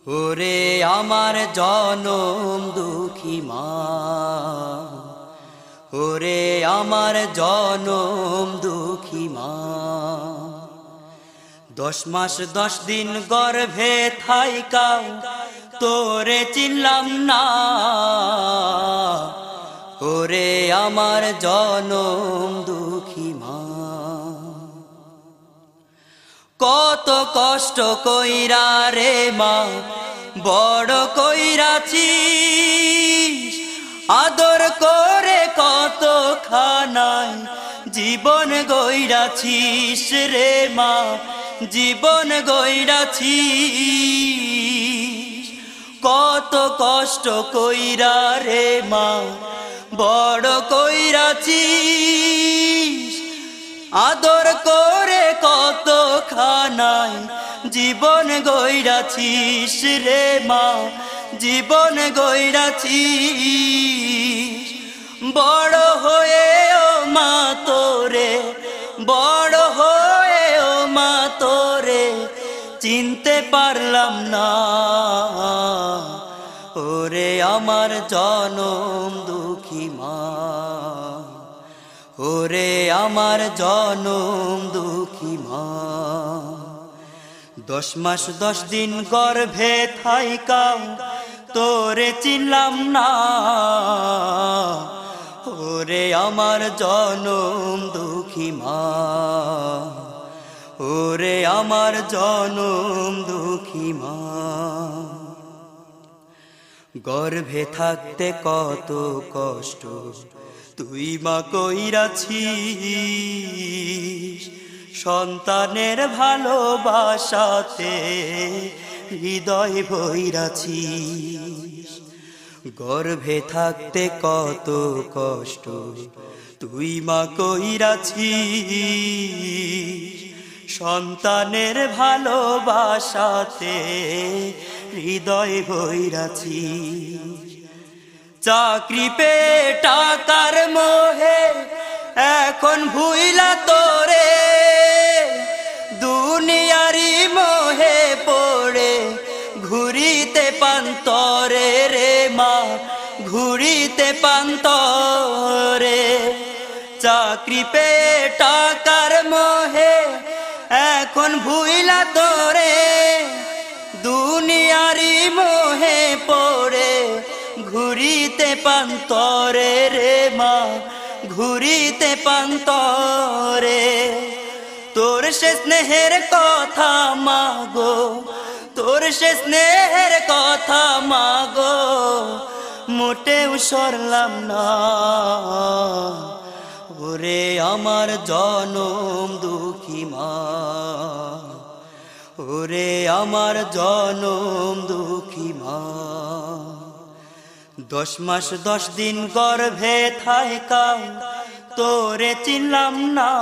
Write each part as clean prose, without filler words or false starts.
ওরে আমার জনম দুঃখী মা, ওরে আমার জনম দুঃখী মা। 10 মাস 10 দিন গর্ভে থাইকা তোরে চিনলাম না। ওরে আমার জনম দুঃখী মা, কত কষ্ট কইরা রে মা বড় কইরাছিস, আদর করে কত খানায় জীবন গইরাছিস রে মা, জীবন গইরাছিস। কত কষ্ট কইরা রে মা বড় কইরাছিস, আদর করে কত খানায় জীবন গইরাছিস রে মা, জীবন গইরাছিস। বড় হয়ে ও মা তোরে, বড় হয়ে ও মা তোরে চিনতে পারলাম না। ওরে আমার জনম দুঃখী মা, ওরে আমার জনম দুঃখী মা। 10 মাস 10 দিন গর্ভে থাইকা তোরে চিনলাম না। ওরে আমার জনম দুঃখী মা, ওরে আমার জনম দুঃখী মা। গর্ভে থাকতে কত কষ্ট তুই মা কইরাছিস, সন্তানের ভালোবাসাতে হৃদয় ভইরাছিস। গর্ভে থাকতে কত কষ্ট তুই মা কইরাছিস, সন্তানের ভালোবাসাতে হৃদয় ভইরাছিস। চাকরি পে টাকার মোহে এখন ভুইলা তোরে, দুনিয়ারি মোহে পড়ে ঘুরিতে পান্তরে রে মা, ঘুরিতে পান্তরে। চাকরি পে টাকার মোহে এখন ভুইলা তোরে, দুনিয়ারি মোহে পড়ে ঘুরিতে পান্তরে রে মা, ঘুরিতে পান্তরে। তোর সে স্নেহের কথা মাগো, তোর সে স্নেহের কথা মাগো মোটেও সরলাম না। ওরে আমার জনম দুঃখী মা, ওরে আমার জনম দুঃখী মা। 10 মাস 10 দিন গর্ভে থাইকা তোরে চিনলাম না।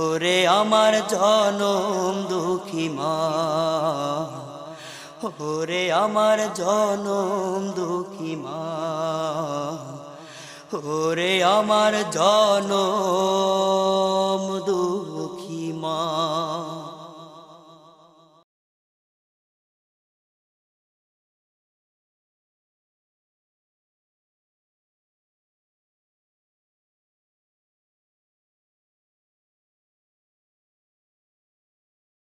ওরে আমার জনম দুঃখী মা, ওরে আমার জনম দুঃখী মা, ওরে আমার জনম দুঃখী মা।